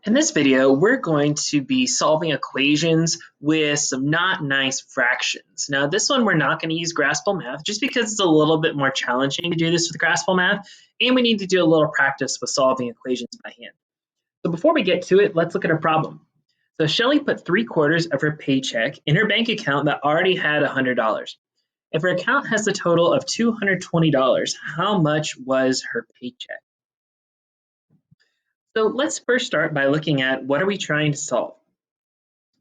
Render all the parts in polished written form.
In this video, we're going to be solving equations with some not nice fractions. Now, this one we're not going to use Graspable Math just because it's a little bit more challenging to do this with Graspable Math, and we need to do a little practice with solving equations by hand. So before we get to it, let's look at our problem. So Shelly put 3/4 of her paycheck in her bank account that already had $100. If her account has a total of $220, how much was her paycheck? So let's first start by looking at what are we trying to solve.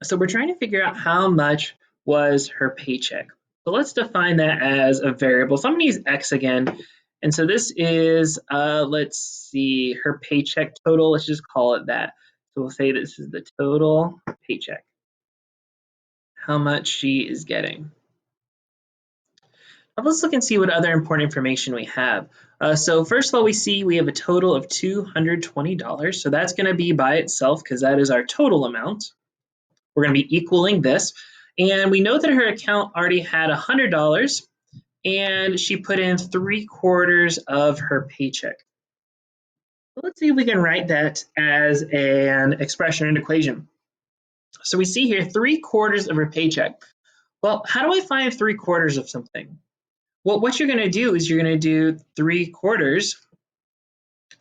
So we're trying to figure out how much was her paycheck. So let's define that as a variable. So I'm going to use x again. And so this is, let's see, her paycheck total. Let's just call it that. So we'll say this is the total paycheck, how much she is getting. Now let's look and see what other important information we have. So first of all, we see we have a total of $220. So that's going to be by itself because that is our total amount. We're going to be equaling this. And we know that her account already had $100 and she put in 3/4 of her paycheck. So let's see if we can write that as an expression, an equation. So we see here 3/4 of her paycheck. Well, how do I find 3/4 of something? Well, what you're going to do is you're going to do 3/4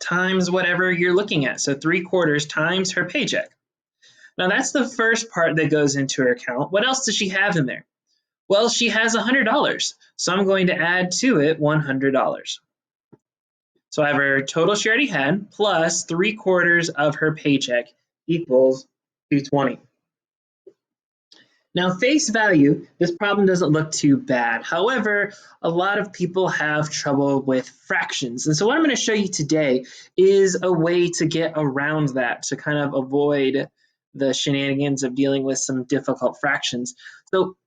times whatever you're looking at. So 3/4 times her paycheck. Now that's the first part that goes into her account. What else does she have in there? Well, she has $100. So I'm going to add to it $100. So I have her total she already had plus 3/4 of her paycheck equals 220. Now, face value, this problem doesn't look too bad. However, a lot of people have trouble with fractions. And so what I'm going to show you today is a way to get around that, to kind of avoid the shenanigans of dealing with some difficult fractions. So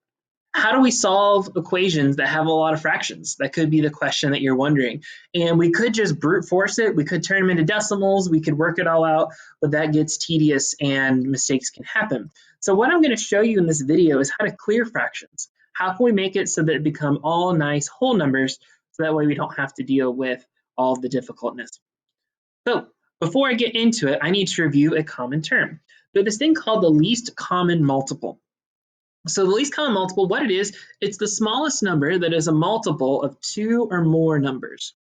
how do we solve equations that have a lot of fractions? That could be the question that you're wondering. And we could just brute force it. We could turn them into decimals. We could work it all out, but that gets tedious and mistakes can happen. So what I'm going to show you in this video is how to clear fractions. How can we make it so that it become all nice whole numbers so that way we don't have to deal with all the difficultness. So before I get into it, I need to review a common term. There's this thing called the least common multiple. So the least common multiple, what it is, it's the smallest number that is a multiple of two or more numbers.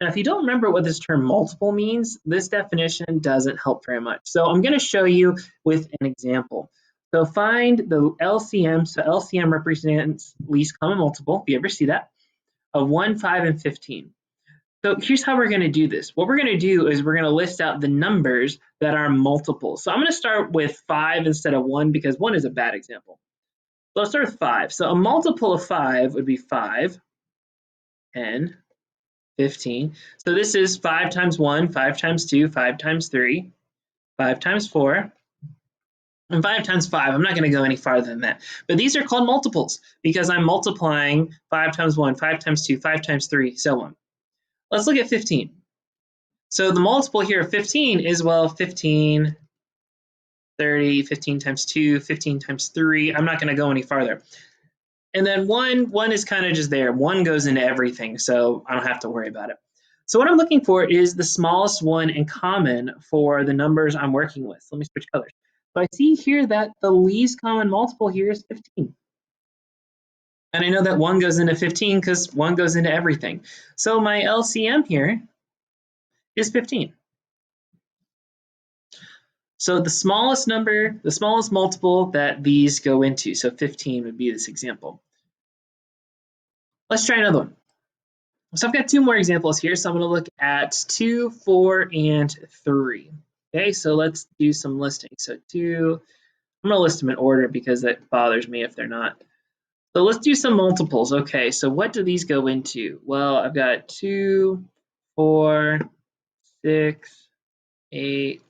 Now, if you don't remember what this term multiple means, this definition doesn't help very much. So I'm going to show you with an example. So find the LCM. So LCM represents least common multiple, if you ever see that, of 1, 5, and 15. So here's how we're going to do this. What we're going to do is we're going to list out the numbers that are multiples. So I'm going to start with 5 instead of 1 because 1 is a bad example. So let's start with 5. So a multiple of 5 would be 5, 10, 15. So this is 5 times 1, 5 times 2, 5 times 3, 5 times 4, and 5 times 5. I'm not going to go any farther than that. But these are called multiples because I'm multiplying 5 times 1, 5 times 2, 5 times 3, so on. Let's look at 15. So the multiple here of 15 is, well, 15, 30, 15 times 2, 15 times 3. I'm not going to go any farther. And then 1 is kind of just there. 1 goes into everything, so I don't have to worry about it. So what I'm looking for is the smallest one in common for the numbers I'm working with. So let me switch colors. So I see here that the least common multiple here is 15. And I know that 1 goes into 15 because 1 goes into everything. So my LCM here is 15. So the smallest number, the smallest multiple that these go into, so 15 would be this example. Let's try another one. So I've got 2 more examples here. So I'm going to look at 2, 4, and 3. Okay, so let's do some listing. So 2, I'm going to list them in order because that bothers me if they're not. So let's do some multiples. Okay, so what do these go into? Well, I've got 2, 4, 6, 8,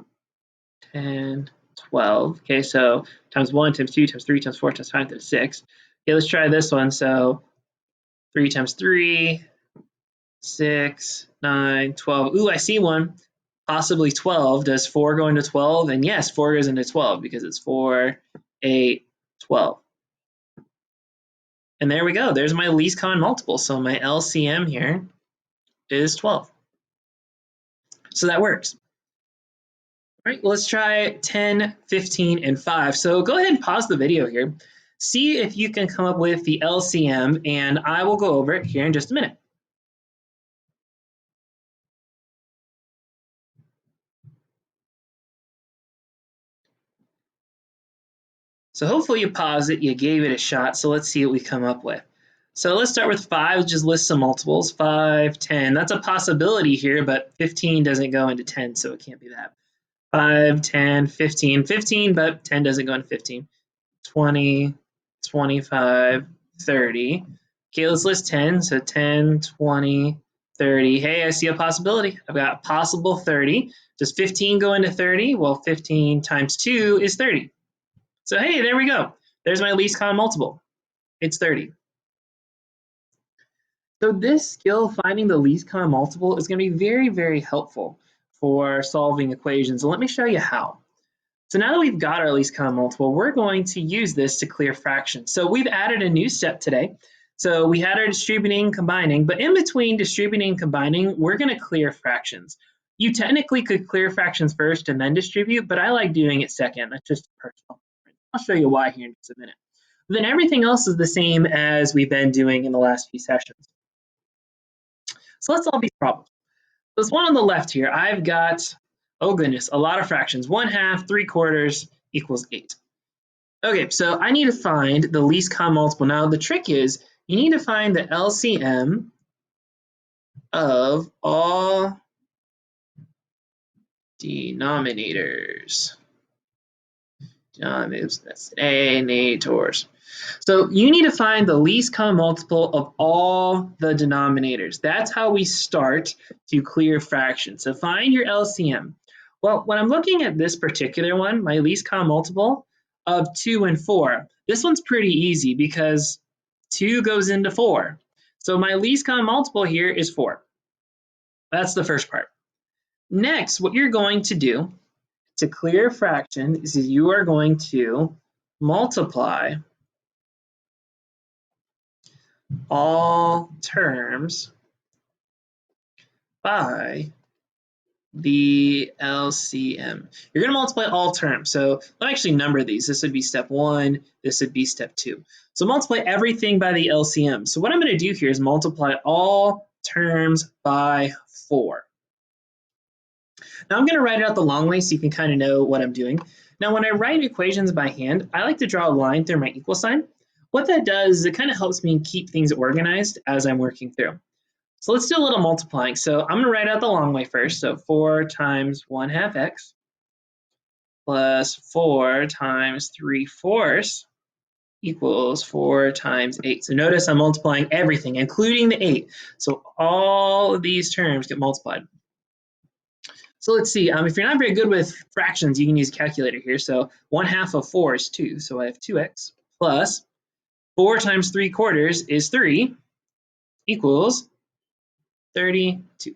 10, 12. Okay, so times 1, times 2, times 3, times 4, times 5, times 6. Okay, let's try this one. So 3 times 3, 6, 9, 12. Ooh, I see one. Possibly 12. Does 4 go into 12? And yes, 4 goes into 12 because it's 4, 8, 12. And there we go. There's my least common multiple. So my LCM here is 12. So that works. All right, let's try 10, 15, and 5. So go ahead and pause the video here. See if you can come up with the LCM, and I will go over it here in just a minute. So hopefully you paused it, you gave it a shot. So let's see what we come up with. So let's start with 5, just list some multiples. 5, 10. That's a possibility here, but 15 doesn't go into 10, so it can't be that. 5, 10, 15. 15, but 10 doesn't go into 15. 20, 25, 30. Okay, let's list 10. So 10, 20, 30. Hey, I see a possibility. I've got possible 30. Does 15 go into 30? Well, 15 times 2 is 30. So hey, there we go. There's my least common multiple. It's 30. So this skill, finding the least common multiple, is going to be very, very helpful for solving equations. So let me show you how. So now that we've got our least common multiple, we're going to use this to clear fractions. So we've added a new step today. So we had our distributing, combining, but in between distributing and combining, we're going to clear fractions. You technically could clear fractions first and then distribute, but I like doing it second. That's just personal. I'll show you why here in just a minute. Then everything else is the same as we've been doing in the last few sessions. So let's solve these problems. This one on the left here, I've got, oh goodness, a lot of fractions. 1/2, 3/4 equals 8. Okay, so I need to find the least common multiple. Now the trick is you need to find the LCM of all denominators. Denotors. So you need to find the least common multiple of all the denominators. That's how we start to clear fractions. So find your LCM. Well, when I'm looking at this particular one, my least common multiple of 2 and 4, this one's pretty easy because 2 goes into 4. So my least common multiple here is 4. That's the first part. Next, what you're going to do to clear a fraction is you are going to multiply all terms by the LCM. You're going to multiply all terms. So let me actually number these. This would be step 1. This would be step 2. So multiply everything by the LCM. So what I'm going to do here is multiply all terms by 4. Now I'm going to write it out the long way so you can kind of know what I'm doing. Now when I write equations by hand, I like to draw a line through my equal sign. What that does is it kind of helps me keep things organized as I'm working through. So let's do a little multiplying. So I'm going to write out the long way first. So 4 times 1/2 x plus 4 times 3/4 equals 4 times 8. So notice I'm multiplying everything, including the 8. So all of these terms get multiplied. So let's see, if you're not very good with fractions, you can use a calculator here. So 1/2 of 4 is 2. So I have 2x plus 4 times 3/4 is 3 equals 32.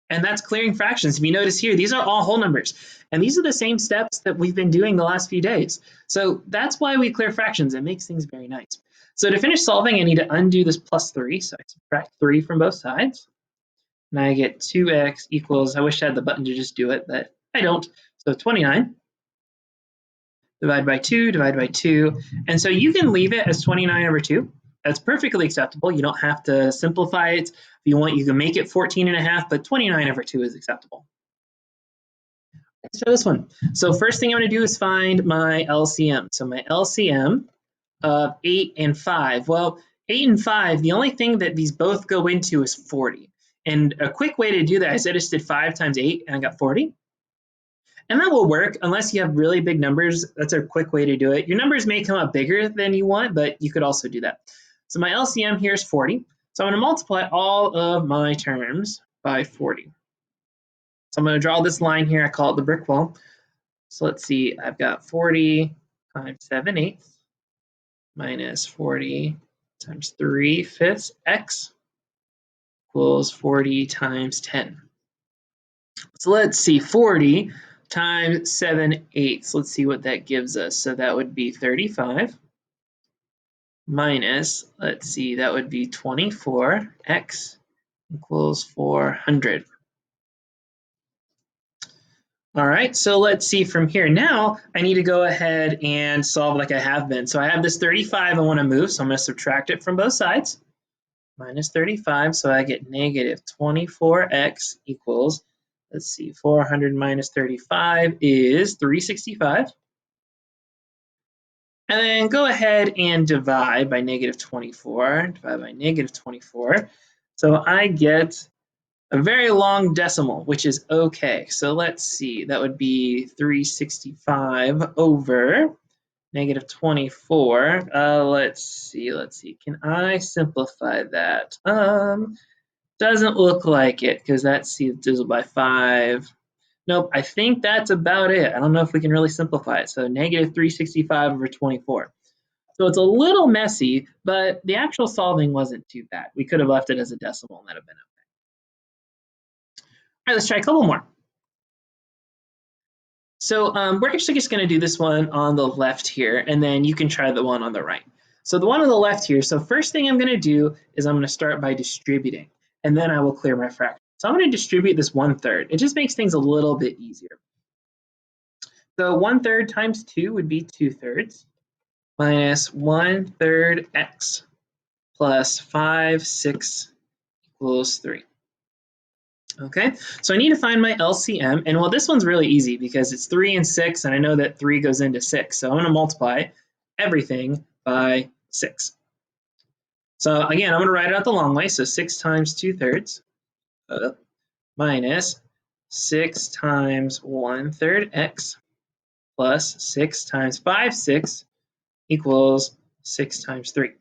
And that's clearing fractions. If you notice here, these are all whole numbers. And these are the same steps that we've been doing the last few days. So that's why we clear fractions. It makes things very nice. So to finish solving, I need to undo this plus 3. So I subtract 3 from both sides. And I get 2x equals, I wish I had the button to just do it, but I don't. So 29 divided by 2, divided by 2. And so you can leave it as 29 over 2. That's perfectly acceptable. You don't have to simplify it. If you want, you can make it 14.5, but 29 over 2 is acceptable. Let's try this one. So first thing I'm going to do is find my LCM. So my LCM of 8 and 5. Well, 8 and 5, the only thing that these both go into is 40. And a quick way to do that is I just did 5 times 8 and I got 40. And that will work unless you have really big numbers. That's a quick way to do it. Your numbers may come up bigger than you want, but you could also do that. So my LCM here is 40. So I'm going to multiply all of my terms by 40. So I'm going to draw this line here. I call it the brick wall. So let's see. I've got 40 times 7/8 minus 40 times 3/5 x equals 40 times 10. So let's see. 40 times 7/8. Let's see what that gives us. So that would be 35 minus, let's see, that would be 24. X equals 400. All right, so let's see from here. Now I need to go ahead and solve like I have been. So I have this 35 I want to move, so I'm going to subtract it from both sides. Minus 35, so I get negative 24x equals, let's see, 400 minus 35 is 365. And then go ahead and divide by negative 24, divide by negative 24. So I get a very long decimal, which is okay. So let's see, that would be 365 over negative 24. Let's see. Can I simplify that? Doesn't look like it because that's divisible by 5. Nope, I think that's about it. I don't know if we can really simplify it. So negative 365 over 24. So it's a little messy, but the actual solving wasn't too bad. We could have left it as a decimal and that'd have been okay. All right, let's try a couple more. So we're actually just going to do this one on the left here, and then you can try the one on the right. So the one on the left here, so first thing I'm going to do is I'm going to start by distributing, and then I will clear my fraction. So I'm going to distribute this 1/3. It just makes things a little bit easier. So 1/3 times 2 would be 2/3 minus 1/3 x plus 5, 6 equals 3. Okay, so I need to find my LCM, and well, this one's really easy because it's 3 and 6, and I know that 3 goes into 6, so I'm going to multiply everything by 6. So again, I'm going to write it out the long way, so 6 times 2/3 minus 6 times 1/3 x plus 6 times 5, 6 equals 6 times 3.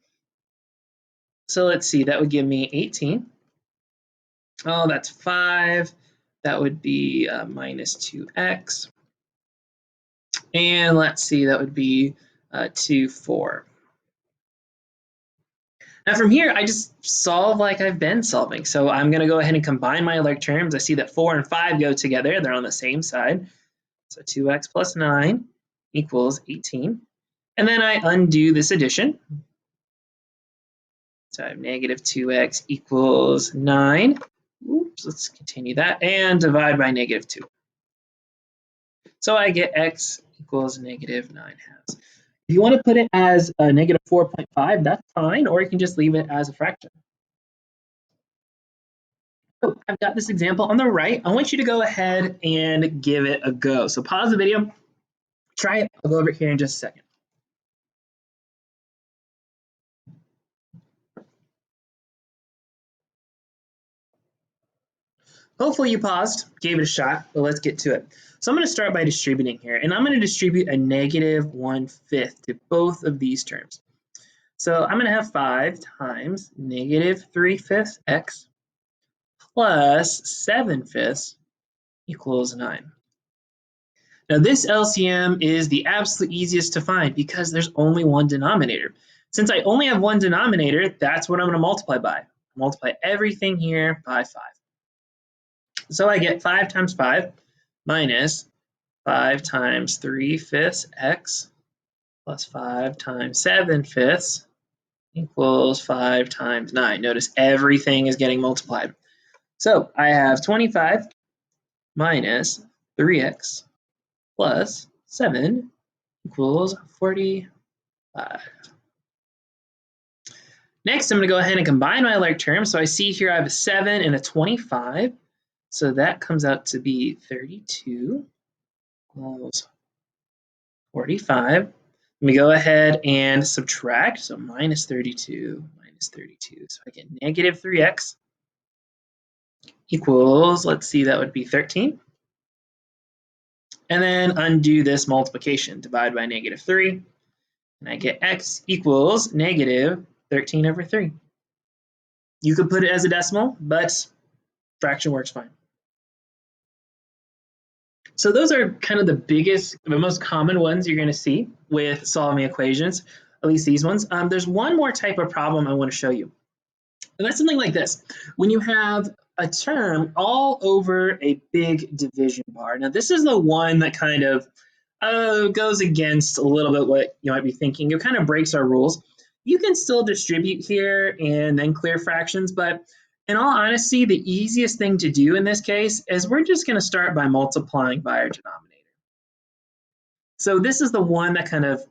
So let's see, that would give me 18. Oh, that's 5. That would be minus 2x. And let's see, that would be 2, 4. Now from here, I just solve like I've been solving. So I'm going to go ahead and combine my like terms. I see that 4 and 5 go together. They're on the same side. So 2x plus 9 equals 18. And then I undo this addition. So I have negative 2x equals 9. Oops, let's continue that. And divide by negative 2. So I get x equals negative 9 halves. If you want to put it as a negative 4.5, that's fine, or you can just leave it as a fraction. So I've got this example on the right. I want you to go ahead and give it a go. So pause the video, try it. I'll go over here in just a second. Hopefully you paused, gave it a shot, but let's get to it. So I'm going to start by distributing here, and I'm going to distribute a negative 1/5 to both of these terms. So I'm going to have 5 times negative 3/5 x plus 7/5 equals 9. Now this LCM is the absolute easiest to find because there's only one denominator. Since I only have one denominator, that's what I'm going to multiply by. Multiply everything here by 5. So I get 5 times 5 minus 5 times 3/5 x plus 5 times 7/5 equals 5 times 9. Notice everything is getting multiplied. So I have 25 minus 3x plus 7 equals 45. Next, I'm going to go ahead and combine my like terms. So I see here I have a 7 and a 25. So that comes out to be 32 equals 45. Let me go ahead and subtract. So minus 32 minus 32. So I get negative 3x equals, let's see, that would be 13. And then undo this multiplication. Divide by negative 3. And I get x equals negative 13 over 3. You could put it as a decimal, but fraction works fine. So those are kind of the most common ones you're going to see with solving equations, at least these ones. There's one more type of problem I want to show you. And that's something like this. When you have a term all over a big division bar. Now this is the one that kind of goes against a little bit what you might be thinking. It kind of breaks our rules. You can still distribute here and then clear fractions, but In all honesty, the easiest thing to do in this case is we're just going to start by multiplying by our denominator. So this is the one that kind of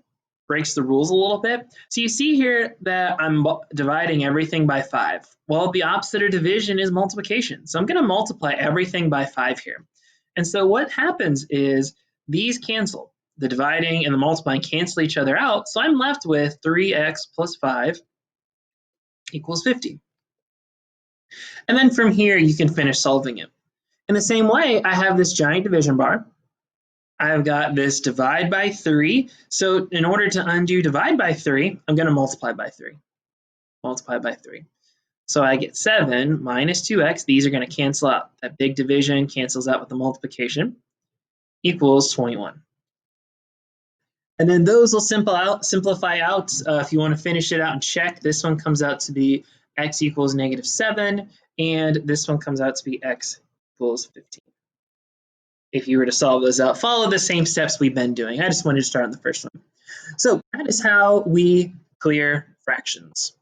breaks the rules a little bit. So you see here that I'm dividing everything by 5. Well, the opposite of division is multiplication. So I'm going to multiply everything by 5 here. And so what happens is these cancel. The dividing and the multiplying cancel each other out. So I'm left with 3x plus 5 equals 50. And then from here, you can finish solving it. In the same way, I have this giant division bar. I've got this divide by 3. So in order to undo divide by 3, I'm going to multiply by 3. Multiply by 3. So I get 7 minus 2x. These are going to cancel out. That big division cancels out with the multiplication. Equals 21. And then those will simplify out. If you want to finish it out and check, this one comes out to be x equals negative 7. And this one comes out to be x equals 15. If you were to solve those out, follow the same steps we've been doing. I just wanted to start on the first one. So that is how we clear fractions.